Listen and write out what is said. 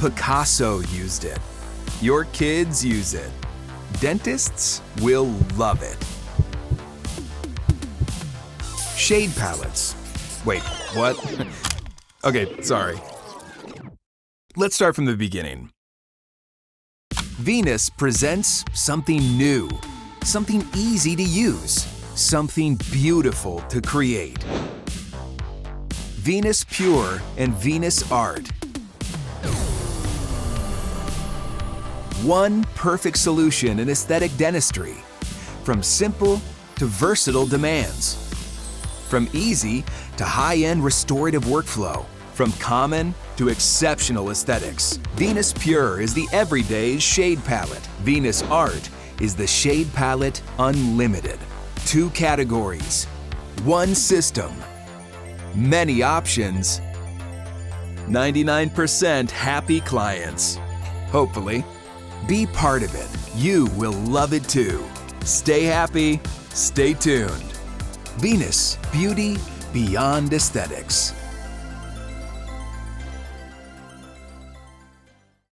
Picasso used it. Your kids use it. Dentists will love it. Shade palettes. Wait, what? Okay, sorry. Let's start from the beginning. Venus presents something new, something easy to use, something beautiful to create. Venus Pure and Venus Art. One perfect solution in aesthetic dentistry, from simple to versatile demands. From easy to high-end restorative workflow. From common to exceptional aesthetics. Venus Pure is the everyday shade palette. Venus Art is the shade palette unlimited. 2 categories, 1 system, many options, 99% happy clients. Hopefully. Be part of it. You will love it too. Stay happy, stay tuned. Venus, beauty beyond aesthetics.